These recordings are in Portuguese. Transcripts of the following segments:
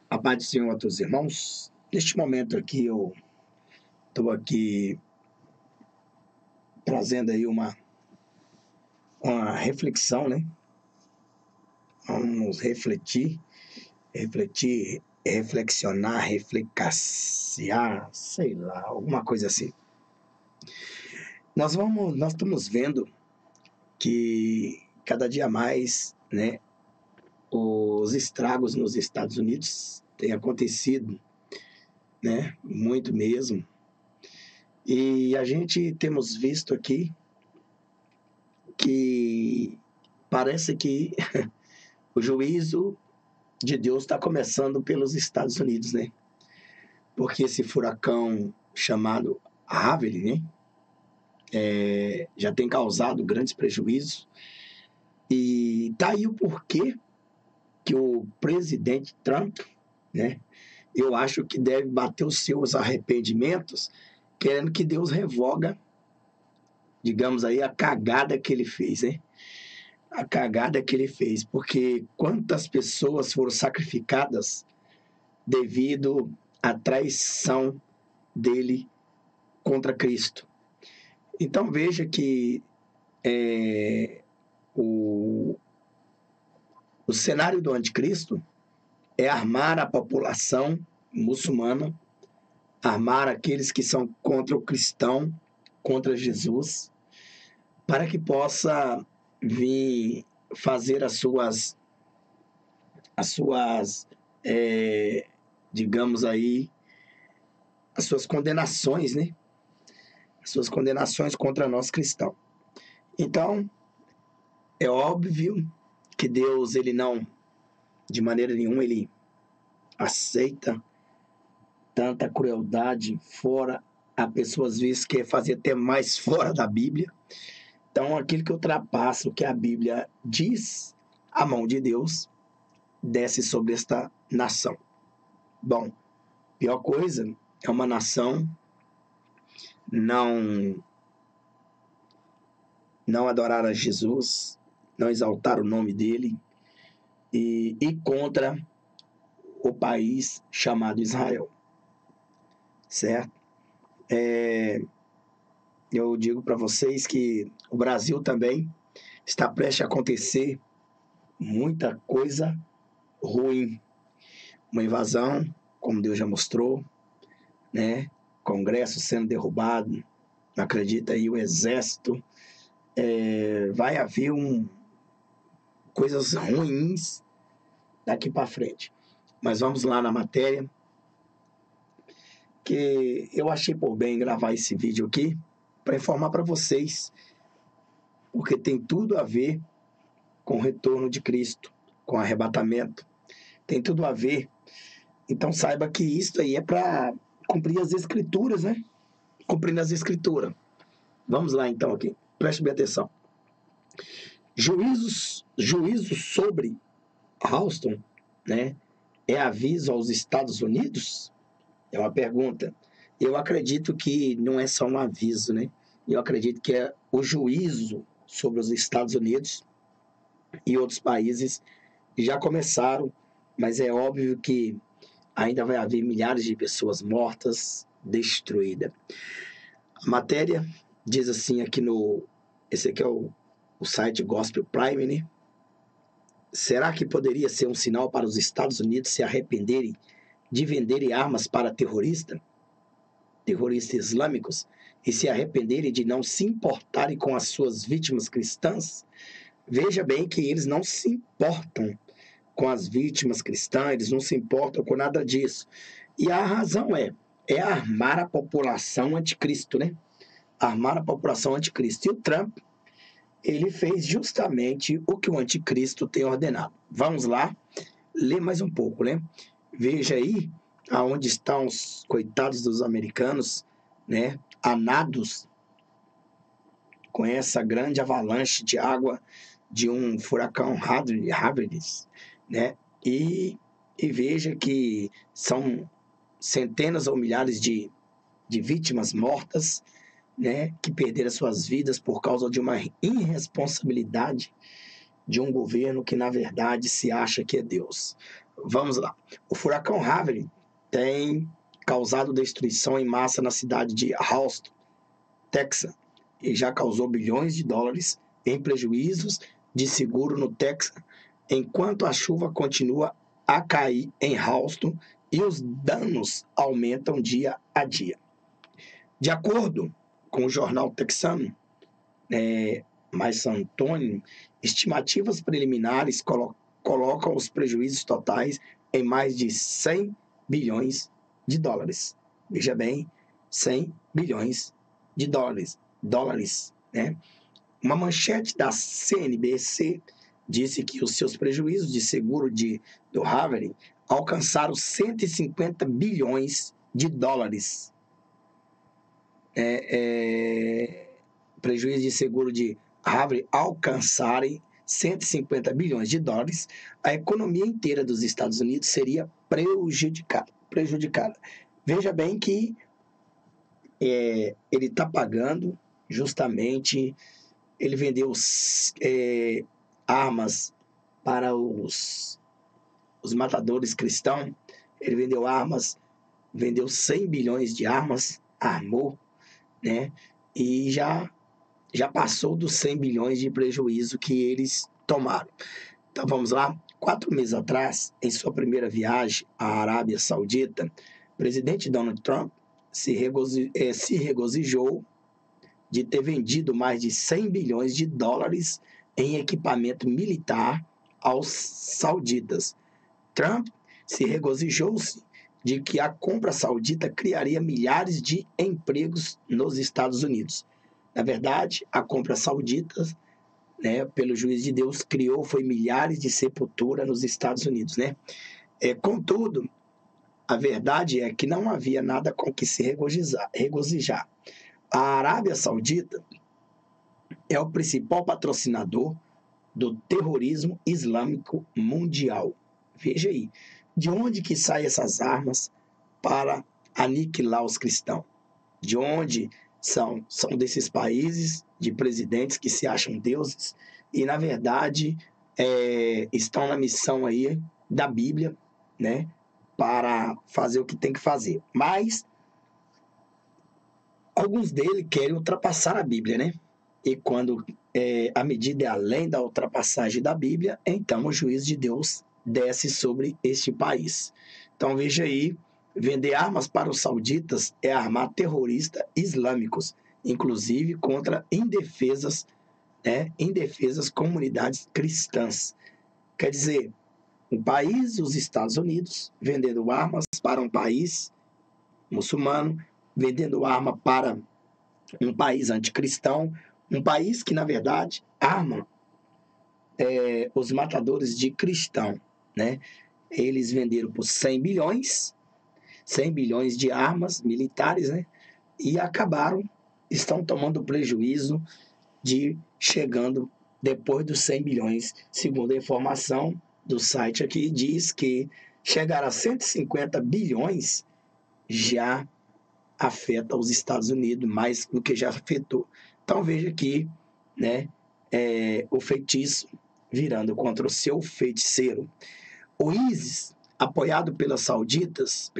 A paz do Senhor a todos os irmãos. Neste momento aqui eu estou aqui trazendo aí uma reflexão, né? Vamos reflexionar, reflexiar, sei lá, alguma coisa assim. Nós estamos vendo que cada dia mais, né, os estragos nos Estados Unidos têm acontecido, né, muito mesmo. E a gente temos visto aqui que parece que o juízo de Deus está começando pelos Estados Unidos, né? Porque esse furacão chamado Harvey, né, já tem causado grandes prejuízos. E tá aí o porquê que o presidente Trump, né, eu acho que deve bater os seus arrependimentos, querendo que Deus revoga, digamos aí, a cagada que ele fez, né? A cagada que ele fez, porque quantas pessoas foram sacrificadas devido à traição dele contra Cristo. Então veja que o cenário do anticristo é armar a população muçulmana, armar aqueles que são contra o cristão, contra Jesus, para que possa vir fazer as suas digamos aí, as suas condenações, né? As suas condenações contra nós cristãos. Então, é óbvio que Deus, ele não, de maneira nenhuma, ele aceita tanta crueldade fora. A pessoa às vezes quer fazer até mais fora da Bíblia. Então, aquilo que ultrapassa o que a Bíblia diz, a mão de Deus desce sobre esta nação. Bom, pior coisa é uma nação não adorar a Jesus, não exaltar o nome dele e contra o país chamado Israel, certo? Eu digo para vocês que o Brasil também está prestes a acontecer muita coisa ruim. Uma invasão, como Deus já mostrou, né? Congresso sendo derrubado, não acredita aí, o exército. Vai haver coisas ruins daqui para frente. Mas vamos lá na matéria, que eu achei por bem gravar esse vídeo aqui para informar para vocês, porque tem tudo a ver com o retorno de Cristo, com o arrebatamento. Tem tudo a ver. Então saiba que isso aí é para cumprir as escrituras, né? Cumprindo as escrituras. Vamos lá então aqui. Preste bem atenção. Juízo sobre Houston, né? É aviso aos Estados Unidos? É uma pergunta. Eu acredito que não é só um aviso, né? Eu acredito que é o juízo sobre os Estados Unidos e outros países já começaram, mas é óbvio que ainda vai haver milhares de pessoas mortas, destruídas. A matéria diz assim aqui esse aqui é o site Gospel Prime, né? Será que poderia ser um sinal para os Estados Unidos se arrependerem de venderem armas para terroristas islâmicos, e se arrependerem de não se importarem com as suas vítimas cristãs? Veja bem que eles não se importam com as vítimas cristãs, eles não se importam com nada disso. E a razão é armar a população anticristo, né? Armar a população anticristo. E o Trump, ele fez justamente o que o anticristo tem ordenado. Vamos lá, ler mais um pouco, né? Veja aí aonde estão os coitados dos americanos, né? Anados com essa grande avalanche de água de um furacão Harvey, né? E veja que são centenas ou milhares de vítimas mortas, né? Que perderam suas vidas por causa de uma irresponsabilidade de um governo que, na verdade, se acha que é Deus. Vamos lá. O furacão Harvey tem causado destruição em massa na cidade de Houston, Texas, e já causou bilhões de dólares em prejuízos de seguro no Texas, enquanto a chuva continua a cair em Houston e os danos aumentam dia a dia. De acordo com o jornal texano, Mais Antônio, estimativas preliminares colocam os prejuízos totais em mais de 100 bilhões de dólares. Veja bem, 100 bilhões de dólares, né? Uma manchete da CNBC disse que os seus prejuízos de seguro do Harvey alcançaram 150 bilhões de dólares. Prejuízo de seguro de Harvey alcançarem 150 bilhões de dólares, a economia inteira dos Estados Unidos seria prejudicada. Veja bem que ele está pagando justamente, ele vendeu armas para os matadores cristãos, ele vendeu armas, vendeu 100 bilhões de armas, armou, né? E já passou dos 100 bilhões de prejuízo que eles tomaram. Então vamos lá. 4 meses atrás, em sua primeira viagem à Arábia Saudita, o presidente Donald Trump se regozijou de ter vendido mais de 100 bilhões de dólares em equipamento militar aos sauditas. Trump se regozijou-se de que a compra saudita criaria milhares de empregos nos Estados Unidos. Na verdade, a compra saudita, pelo juiz de Deus, foi milhares de sepulturas nos Estados Unidos, né? Contudo, a verdade é que não havia nada com que se regozijar. A Arábia Saudita é o principal patrocinador do terrorismo islâmico mundial. Veja aí, de onde que saem essas armas para aniquilar os cristãos? De onde são desses países de presidentes que se acham deuses e, na verdade, estão na missão aí da Bíblia, né, para fazer o que tem que fazer. Mas alguns deles querem ultrapassar a Bíblia, né? E quando a medida é além da ultrapassagem da Bíblia, então o juízo de Deus desce sobre este país. Então veja aí, vender armas para os sauditas é armar terroristas islâmicos, inclusive contra indefesas comunidades cristãs. Quer dizer, um país, os Estados Unidos, vendendo armas para um país muçulmano, vendendo arma para um país anticristão, um país que, na verdade, arma os matadores de cristão, né? Eles venderam por 100 bilhões de armas militares, né? E estão tomando prejuízo chegando depois dos 100 bilhões. Segundo a informação do site aqui, diz que chegar a 150 bilhões já afeta os Estados Unidos mais do que já afetou. Então veja aqui, né, o feitiço virando contra o seu feiticeiro. O ISIS, apoiado pelos sauditas,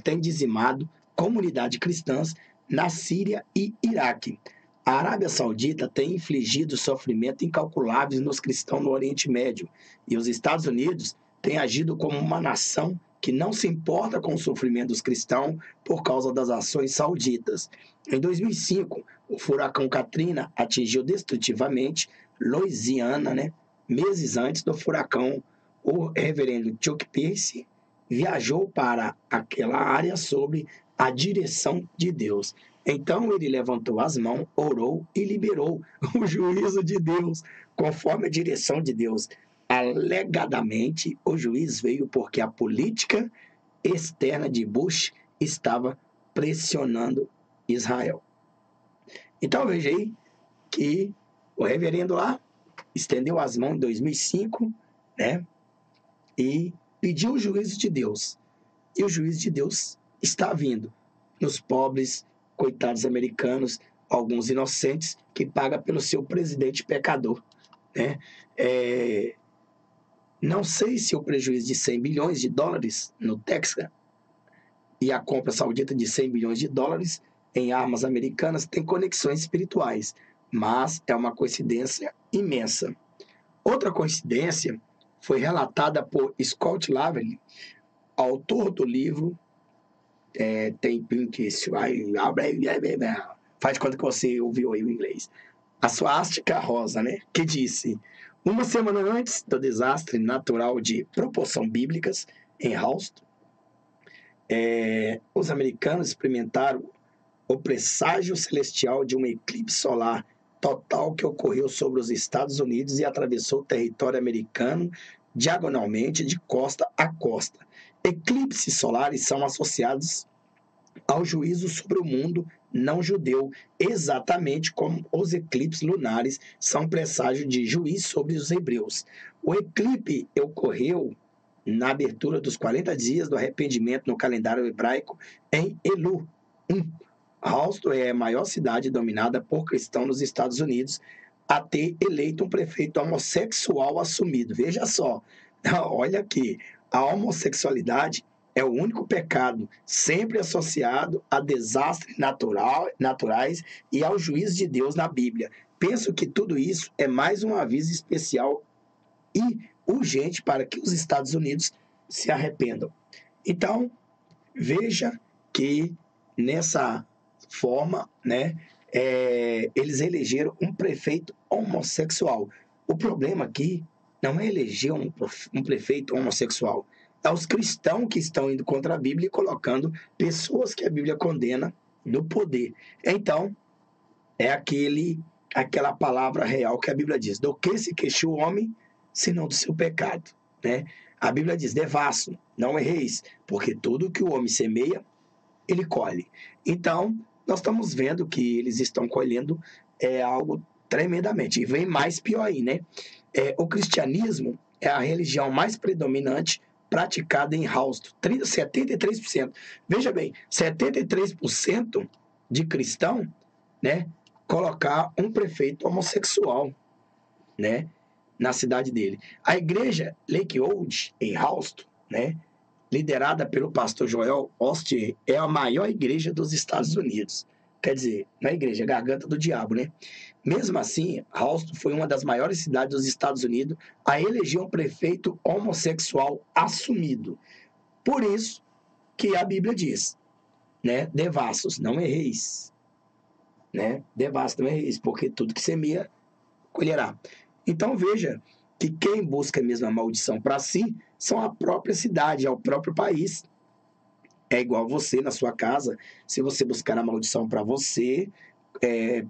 tem dizimado comunidades cristãs na Síria e Iraque. A Arábia Saudita tem infligido sofrimento incalculáveis nos cristãos no Oriente Médio, e os Estados Unidos têm agido como uma nação que não se importa com o sofrimento dos cristãos por causa das ações sauditas. Em 2005, o furacão Katrina atingiu destrutivamente Louisiana, né? Meses antes do furacão, o reverendo Chuck Pierce viajou para aquela área sob a direção de Deus. Então ele levantou as mãos, orou e liberou o juízo de Deus, conforme a direção de Deus. Alegadamente, o juiz veio porque a política externa de Bush estava pressionando Israel. Então veja aí que o reverendo lá estendeu as mãos em 2005, né? E pediu o juízo de Deus. E o juízo de Deus está vindo nos pobres, coitados americanos, alguns inocentes que pagam pelo seu presidente pecador. né? Não sei se o prejuízo de 100 bilhões de dólares no Texas e a compra saudita de 100 bilhões de dólares em armas americanas tem conexões espirituais, mas é uma coincidência imensa. Outra coincidência foi relatada por Scott Lavelli, autor do livro tem Pink, faz de conta que você ouviu aí o inglês. A suástica rosa, né? Que disse: uma semana antes do desastre natural de proporção bíblicas em Houston, os americanos experimentaram o presságio celestial de um eclipse solar total que ocorreu sobre os Estados Unidos e atravessou o território americano diagonalmente de costa a costa. Eclipses solares são associados ao juízo sobre o mundo não judeu, exatamente como os eclipses lunares são presságio de juízo sobre os hebreus. O eclipse ocorreu na abertura dos 40 dias do arrependimento no calendário hebraico em Elu. Houston é a maior cidade dominada por cristãos nos Estados Unidos a ter eleito um prefeito homossexual assumido. Veja só, olha aqui, a homossexualidade é o único pecado sempre associado a desastres naturais e ao juízo de Deus na Bíblia. Penso que tudo isso é mais um aviso especial e urgente para que os Estados Unidos se arrependam. Então, veja que nessa forma, né, eles elegeram um prefeito homossexual. O problema aqui não é eleger um prefeito homossexual, é os cristãos que estão indo contra a Bíblia e colocando pessoas que a Bíblia condena no poder. Então, é aquela palavra real que a Bíblia diz: do que se queixa o homem, senão do seu pecado, né? A Bíblia diz: devasso, não erreis, porque tudo que o homem semeia, ele colhe. Então, nós estamos vendo que eles estão colhendo algo tremendamente. E vem mais pior aí, né? O cristianismo é a religião mais predominante praticada em Houston, 73%. Veja bem, 73% de cristão, né, colocar um prefeito homossexual, né, na cidade dele. A igreja Lakewood, em Houston, né, liderada pelo pastor Joel Osteen, é a maior igreja dos Estados Unidos. Quer dizer, não é igreja, é garganta do diabo, né? Mesmo assim, Houston foi uma das maiores cidades dos Estados Unidos a eleger um prefeito homossexual assumido. Por isso que a Bíblia diz, né? Devassos, não erreis. Né? Devassos, não erreis, porque tudo que semeia, colherá. Então veja que quem busca mesmo a maldição para si são a própria cidade, é o próprio país. É igual você na sua casa, se você buscar a maldição para você,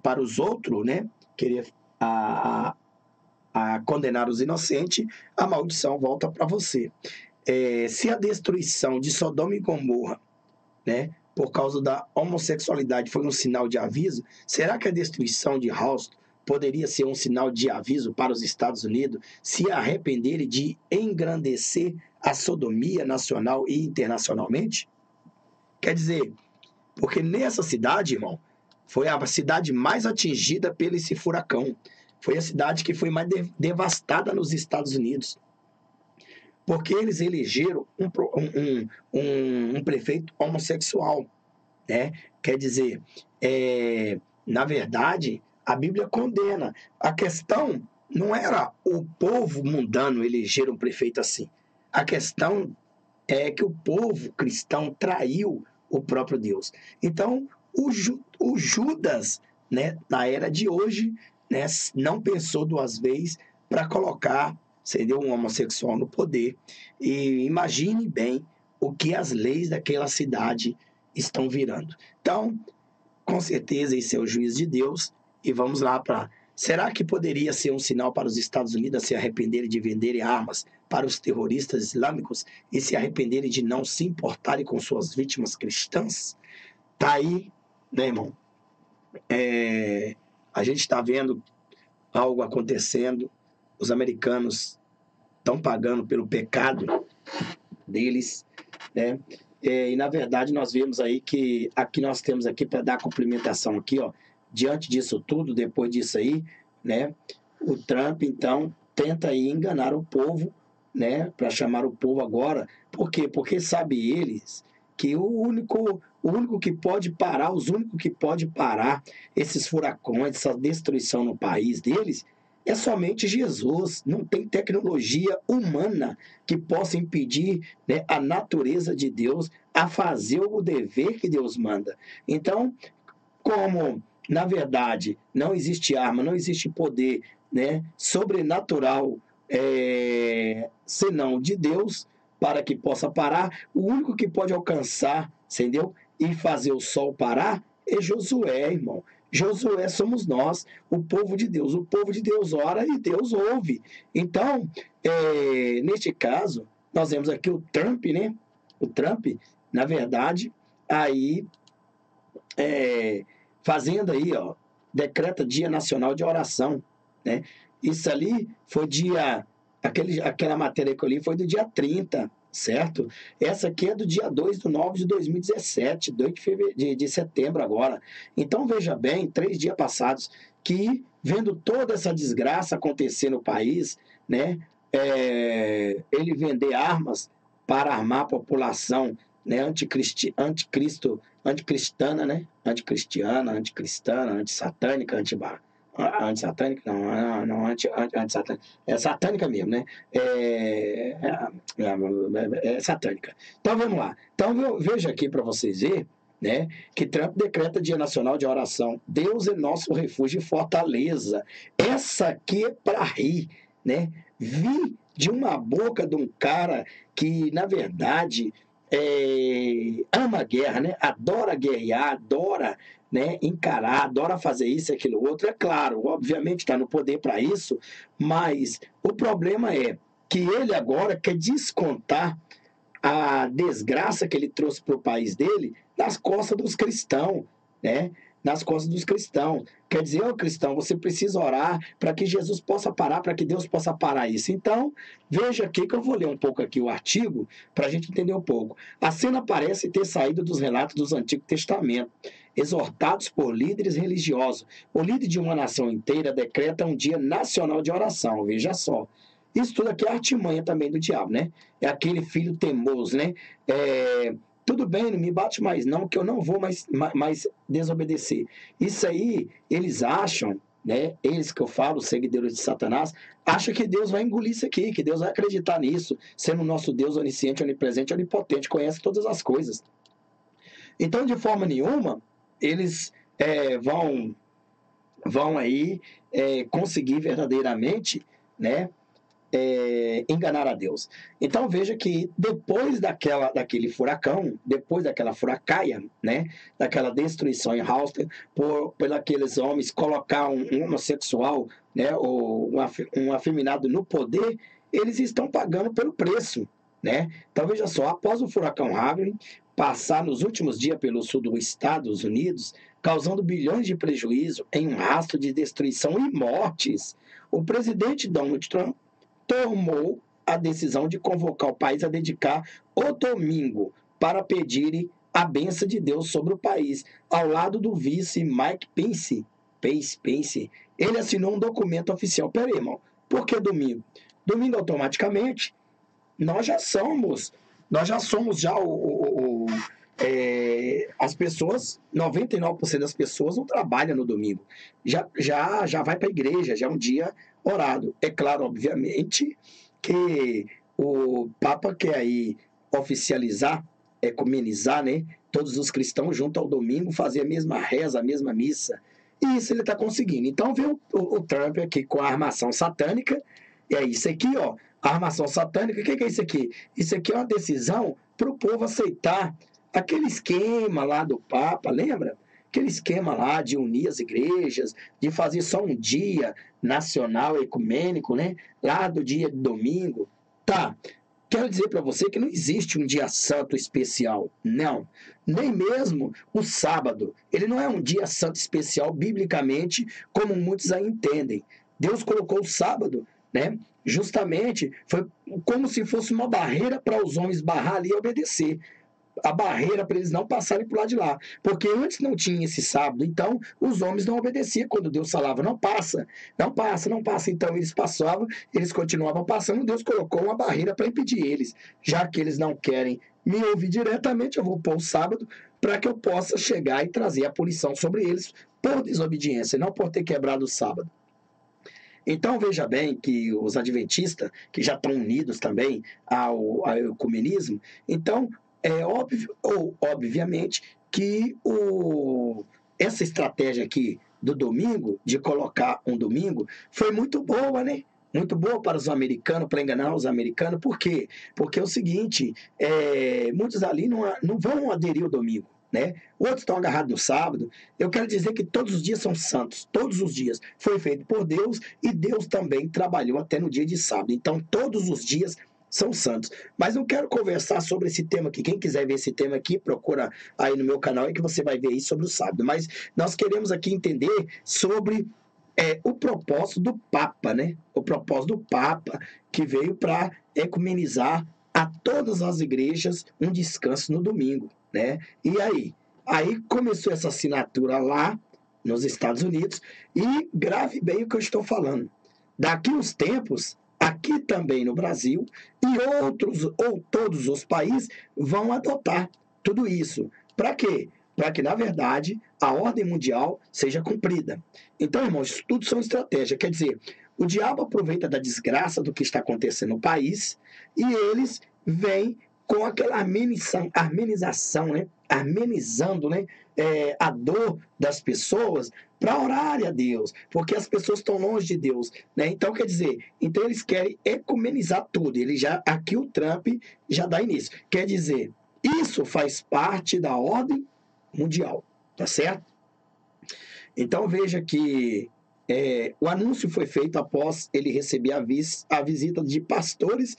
para os outros, né, querer a condenar os inocentes, a maldição volta para você. Se a destruição de Sodoma e Gomorra, né, por causa da homossexualidade foi um sinal de aviso, será que a destruição de Houston poderia ser um sinal de aviso para os Estados Unidos se arrependerem de engrandecer a sodomia nacional e internacionalmente? Quer dizer, porque nessa cidade, irmão, foi a cidade mais atingida pelo esse furacão. Foi a cidade que foi mais devastada nos Estados Unidos. Porque eles elegeram um prefeito homossexual, né? Quer dizer, na verdade, a Bíblia condena. A questão não era o povo mundano eleger um prefeito assim. A questão é que o povo cristão traiu o próprio Deus. Então, o Judas, né, na era de hoje, né, não pensou duas vezes para colocar, entendeu, um homossexual no poder. E imagine bem o que as leis daquela cidade estão virando. Então, com certeza, esse é o juízo de Deus. E vamos lá para... Será que poderia ser um sinal para os Estados Unidos se arrependerem de venderem armas para os terroristas islâmicos e se arrependerem de não se importarem com suas vítimas cristãs? Tá aí, né, irmão? A gente está vendo algo acontecendo. Os americanos estão pagando pelo pecado deles, né? E na verdade nós vemos aí que aqui nós temos aqui para dar cumprimentação aqui, ó, diante disso tudo, depois disso aí, né, o Trump, então, tenta aí enganar o povo, né, para chamar o povo agora. Por quê? Porque sabe eles que o único que pode parar, os únicos que pode parar esses furacões, essa destruição no país deles, é somente Jesus. Não tem tecnologia humana que possa impedir, né, a natureza de Deus a fazer o dever que Deus manda. Então, como, na verdade, não existe arma, não existe poder, né, sobrenatural, senão de Deus, para que possa parar, o único que pode alcançar, entendeu? E fazer o sol parar é Josué, irmão. Josué somos nós, o povo de Deus. O povo de Deus ora e Deus ouve. Então, neste caso, nós vemos aqui o Trump, né? O Trump, na verdade, aí fazendo aí, ó, decreta Dia Nacional de Oração, né? Isso ali foi aquela matéria que eu li foi do dia 30, certo? Essa aqui é do dia 2/9/2017, 2 de setembro agora. Então, veja bem, 3 dias passados, que vendo toda essa desgraça acontecer no país, né? Ele vender armas para armar a população, né, anticristana, né? Anticristiana, anticristana, antissatânica, antissatânica, antissatânica, é satânica mesmo, né? É satânica. Então vamos lá. Então veja aqui para vocês verem, né, que Trump decreta Dia Nacional de Oração. Deus é nosso refúgio e fortaleza. Essa aqui é para rir, né? Vi de uma boca de um cara que, na verdade, ama a guerra, né? Adora guerrear, adora, né, encarar, adora fazer isso e aquilo outro. É claro, obviamente está no poder para isso, mas o problema é que ele agora quer descontar a desgraça que ele trouxe para o país dele nas costas dos cristãos, né? Nas costas dos cristãos. Quer dizer, ô cristão, você precisa orar para que Jesus possa parar, para que Deus possa parar isso. Então, veja aqui que eu vou ler um pouco aqui o artigo para a gente entender um pouco. A cena parece ter saído dos relatos do Antigo Testamento, exortados por líderes religiosos. O líder de uma nação inteira decreta um dia nacional de oração, veja só. Isso tudo aqui é artimanha também do diabo, né? É aquele filho teimoso, né? Tudo bem, não me bate mais não, que eu não vou mais desobedecer. Isso aí, eles acham, né? Eles que eu falo, seguidores de Satanás, acham que Deus vai engolir isso aqui, que Deus vai acreditar nisso, sendo o nosso Deus onisciente, onipresente, onipotente, conhece todas as coisas. Então, de forma nenhuma, eles vão aí conseguir verdadeiramente, né, enganar a Deus. Então veja que depois daquele furacão, depois daquela furacaia, né, daquela destruição em Houston, por aqueles homens colocar um homossexual, né, ou um afeminado no poder, eles estão pagando pelo preço, né? Então veja só, após o furacão Harvey passar nos últimos dias pelo sul dos Estados Unidos, causando bilhões de prejuízo em um rastro de destruição e mortes, o presidente Donald Trump tomou a decisão de convocar o país a dedicar o domingo para pedir a bênção de Deus sobre o país, ao lado do vice Mike Pence. Ele assinou um documento oficial. Peraí, irmão, por que domingo? Domingo, automaticamente, nós já somos as pessoas, 99% das pessoas não trabalham no domingo. Já vai para a igreja, já é um dia orado. É claro, obviamente, que o Papa quer aí oficializar, ecumenizar, né, todos os cristãos junto ao domingo, fazer a mesma reza, a mesma missa. E isso ele está conseguindo. Então vem o Trump aqui com a armação satânica. E é isso aqui, ó. A armação satânica, o que é isso aqui? Isso aqui é uma decisão para o povo aceitar aquele esquema lá do Papa, lembra? Aquele esquema lá de unir as igrejas, de fazer só um dia nacional ecumênico, né? Lá do dia de domingo. Tá, quero dizer para você que não existe um dia santo especial, não. Nem mesmo o sábado. Ele não é um dia santo especial, biblicamente, como muitos aí entendem. Deus colocou o sábado, né? Justamente foi como se fosse uma barreira para os homens barrar ali e obedecer. a barreira para eles não passarem por lá de lá. Porque antes não tinha esse sábado, então os homens não obedeciam quando Deus falava, não passa, não passa, não passa. Então eles passavam, eles continuavam passando, Deus colocou uma barreira para impedir eles. Já que eles não querem me ouvir diretamente, eu vou pôr o sábado para que eu possa chegar e trazer a punição sobre eles por desobediência, não por ter quebrado o sábado. Então, veja bem que os adventistas, que já estão unidos também ao ecumenismo, então, é óbvio, ou obviamente, que essa estratégia aqui do domingo, de colocar um domingo, foi muito boa, né? Muito boa para os americanos, para enganar os americanos. Por quê? Porque é o seguinte, muitos ali não vão aderir ao domingo, né? Outros estão agarrados no sábado. Eu quero dizer que todos os dias são santos, todos os dias. Foi feito por Deus e Deus também trabalhou até no dia de sábado. Então, todos os dias são santos. Mas não quero conversar sobre esse tema aqui. Quem quiser ver esse tema aqui, procura aí no meu canal, que você vai ver aí sobre o sábado. Mas nós queremos aqui entender sobre o propósito do Papa, né? O propósito do Papa que veio para ecumenizar a todas as igrejas um descanso no domingo, né? E aí começou essa assinatura lá nos Estados Unidos e grave bem o que eu estou falando. Daqui uns tempos, aqui também no Brasil e outros ou todos os países vão adotar tudo isso. Para quê? Para que, na verdade, a ordem mundial seja cumprida. Então, irmãos, isso tudo são estratégias. Quer dizer, o diabo aproveita da desgraça do que está acontecendo no país e eles vêm com aquela amenização, né? Amenizando, né? A dor das pessoas para orarem a Deus, porque as pessoas estão longe de Deus, né? Então, quer dizer, então eles querem ecumenizar tudo. Aqui o Trump já dá início. Quer dizer, isso faz parte da ordem mundial, tá certo? Então veja que o anúncio foi feito após ele receber a visita de pastores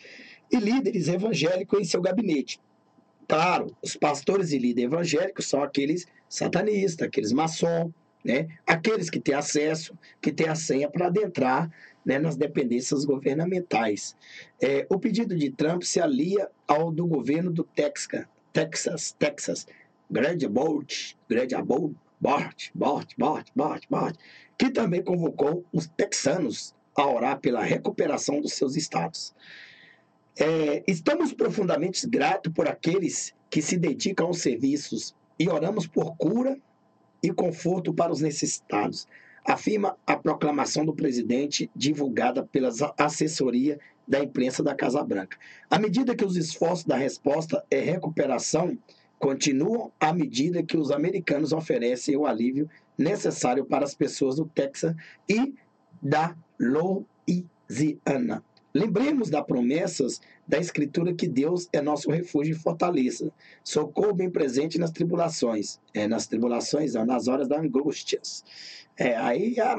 e líderes evangélicos em seu gabinete. Claro, os pastores e líderes evangélicos são aqueles satanistas, aqueles maçons, né? Aqueles que têm acesso, que têm a senha para adentrar, né, nas dependências governamentais. O pedido de Trump se alia ao do governo do Texas, Grande Bort, que também convocou os texanos a orar pela recuperação dos seus estados. Estamos profundamente gratos por aqueles que se dedicam aos serviços e oramos por cura e conforto para os necessitados, afirma a proclamação do presidente divulgada pela assessoria da imprensa da Casa Branca. À medida que os esforços da resposta e recuperação continuam, à medida que os americanos oferecem o alívio necessário para as pessoas do Texas e da Louisiana. Lembremos das promessas da Escritura que Deus é nosso refúgio e fortaleza, socorro bem presente nas tribulações. Nas tribulações, não, nas horas da angústias.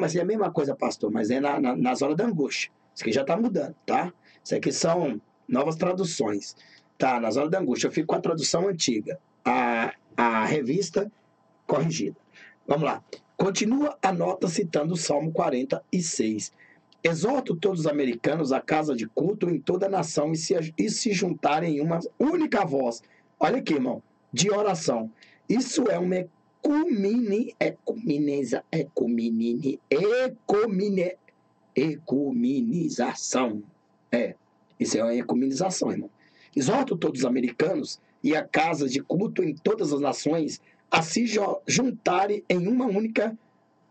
Mas é a mesma coisa, pastor, mas nas horas da angústia. Isso aqui já está mudando, tá? Isso aqui são novas traduções. Tá, nas horas da angústia. Eu fico com a tradução antiga, a revista corrigida. Vamos lá. Continua a nota citando o Salmo 46. Exorto todos os americanos à casa de culto em toda a nação e se juntarem em uma única voz. Olha aqui, irmão, de oração. Isso é uma ecumenização. Isso é uma ecumenização, irmão. Exorto todos os americanos e a casa de culto em todas as nações a se juntarem em uma única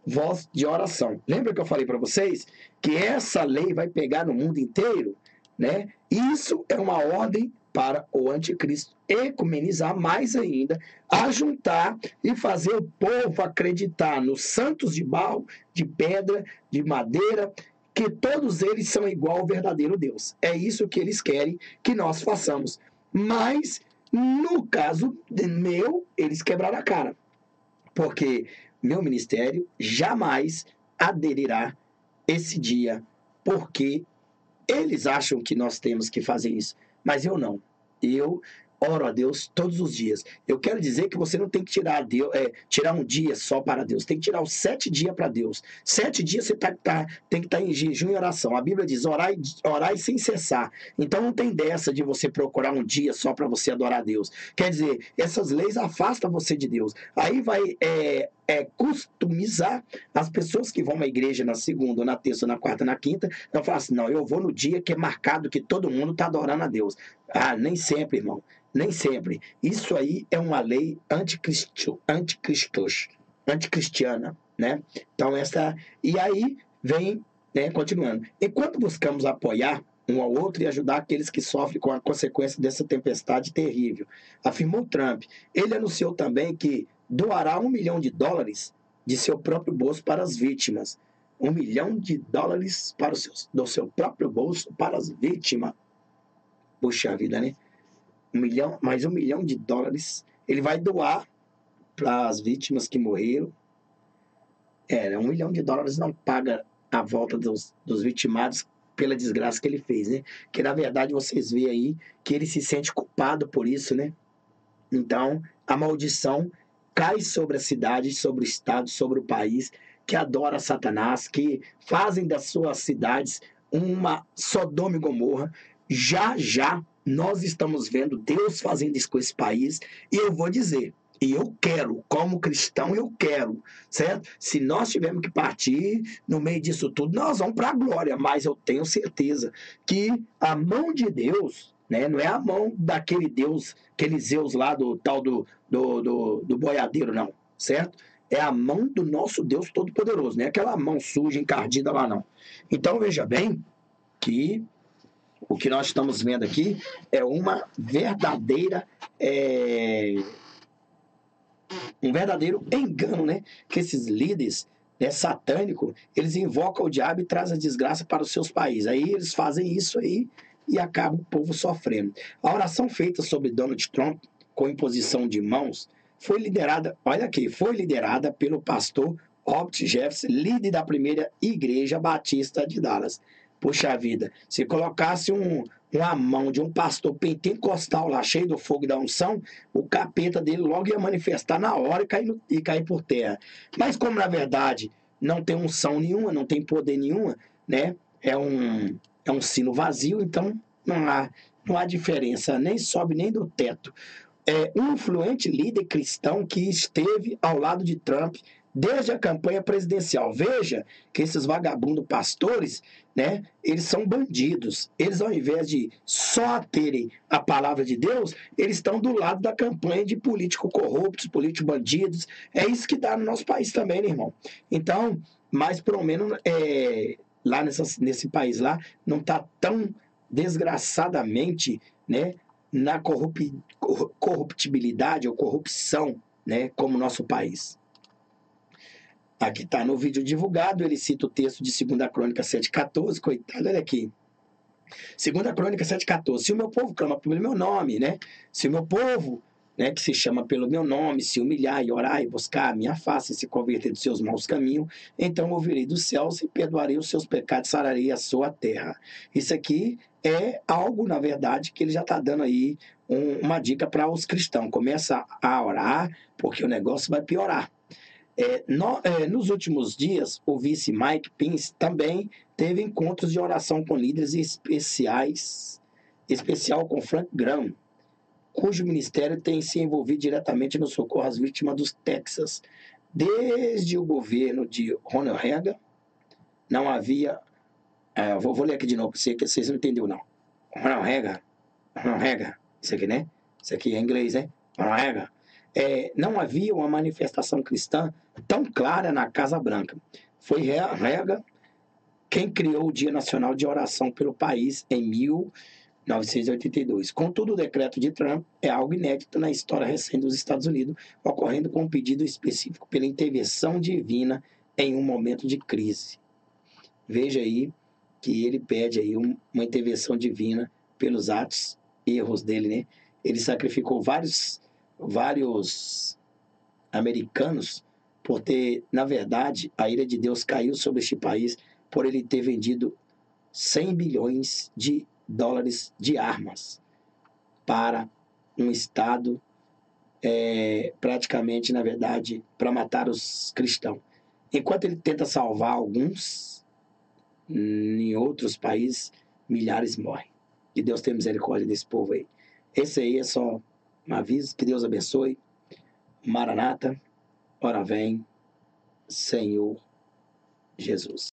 voz de oração. Lembra que eu falei para vocês que essa lei vai pegar no mundo inteiro, né? Isso é uma ordem para o anticristo ecumenizar mais ainda, ajuntar e fazer o povo acreditar nos santos de barro, de pedra, de madeira, que todos eles são igual ao verdadeiro Deus. É isso que eles querem que nós façamos. Mas, no caso meu, eles quebraram a cara. Porque meu ministério jamais aderirá esse dia, porque eles acham que nós temos que fazer isso, mas eu não. Eu oro a Deus todos os dias. Eu quero dizer que você não tem que tirar um dia só para Deus, tem que tirar os 7 dias para Deus. 7 dias você tem que estar em jejum e oração. A Bíblia diz orai sem cessar. Então não tem dessa de você procurar um dia só para você adorar a Deus. Quer dizer, essas leis afastam você de Deus. Aí vai customizar as pessoas que vão à igreja na segunda, na terça, na quarta, na quinta. Então fala assim, não, eu vou no dia que é marcado que todo mundo está adorando a Deus. Ah, nem sempre, irmão. Nem sempre. Isso aí é uma lei anticristiana, né? Então e aí vem, né, continuando. Enquanto buscamos apoiar um ao outro e ajudar aqueles que sofrem com a consequência dessa tempestade terrível, afirmou Trump. Ele anunciou também que doará $1 milhão de seu próprio bolso para as vítimas. $1 milhão do seu próprio bolso para as vítimas. Puxa vida, né? Mais $1 milhão ele vai doar para as vítimas que morreram. $1 milhão não paga a volta dos vitimados pela desgraça que ele fez, né? Que na verdade vocês veem aí que ele se sente culpado por isso, né? Então a maldição cai sobre a cidade, sobre o estado, sobre o país que adora Satanás, que fazem das suas cidades uma Sodoma e Gomorra. Já nós estamos vendo Deus fazendo isso com esse país, e eu vou dizer, e eu quero, como cristão, eu quero, certo? Se nós tivermos que partir no meio disso tudo, nós vamos para a glória, mas eu tenho certeza que a mão de Deus, né, não é a mão daquele Deus, aquele Zeus lá do tal do boiadeiro, não, certo? É a mão do nosso Deus Todo-Poderoso, não é aquela mão suja, encardida lá, não. Então, veja bem que o que nós estamos vendo aqui é uma verdadeira... um verdadeiro engano, né? Que esses líderes, né, satânicos, eles invocam o diabo e trazem a desgraça para os seus países. Aí eles fazem isso aí e acaba o povo sofrendo. A oração feita sobre Donald Trump, com imposição de mãos, foi liderada pelo pastor Robert Jefferson, líder da primeira igreja batista de Dallas. Puxa vida, se colocasse uma mão de um pastor pentecostal lá, cheio do fogo e da unção, o capeta dele logo ia manifestar na hora e cair por terra. Mas como na verdade não tem unção nenhuma, não tem poder nenhuma, né? É um sino vazio, então não há diferença, nem sobe nem do teto. Um influente líder cristão que esteve ao lado de Trump desde a campanha presidencial. Veja que esses vagabundos pastores, né, eles são bandidos. Eles, ao invés de só terem a palavra de Deus, eles estão do lado da campanha de políticos corruptos, políticos bandidos. É isso que dá no nosso país também, né, irmão? Então, mas pelo menos lá nesse país lá, não está tão desgraçadamente, né, na corruptibilidade ou corrupção, né, como o nosso país. Aqui está no vídeo divulgado, ele cita o texto de 2 Crônica 7,14, coitado, olha aqui. 2 Crônica 7,14, se o meu povo clama pelo meu nome, né, se o meu povo, né, que se chama pelo meu nome, se humilhar e orar e buscar a minha face e se converter dos seus maus caminhos, então ouvirei dos céus e perdoarei os seus pecados, sararei a sua terra. Isso aqui é algo, na verdade, que ele já está dando aí uma dica para os cristãos. Começa a orar, porque o negócio vai piorar. Nos últimos dias, o vice Mike Pence também teve encontros de oração com líderes especial com Frank Graham, cujo ministério tem se envolvido diretamente no socorro às vítimas dos Texas. Desde o governo de Ronald Reagan, não havia... vou ler aqui de novo para você, que vocês não entenderam, não. Ronald Reagan, isso aqui, né? Isso aqui é inglês, né? Ronald Reagan. Não havia uma manifestação cristã tão clara na Casa Branca. Foi Reagan quem criou o Dia Nacional de Oração pelo país em 1982. Contudo, o decreto de Trump é algo inédito na história recente dos Estados Unidos, ocorrendo com um pedido específico pela intervenção divina em um momento de crise. Veja aí que ele pede aí uma intervenção divina pelos atos, erros dele, né? Ele sacrificou vários americanos por ter, na verdade, a ira de Deus caiu sobre este país por ele ter vendido $100 bilhões de armas para um Estado praticamente, na verdade, para matar os cristãos. Enquanto ele tenta salvar alguns, em outros países, milhares morrem. Que Deus tenha misericórdia desse povo aí. Esse aí é só um aviso. Que Deus abençoe. Maranata, ora vem, Senhor Jesus.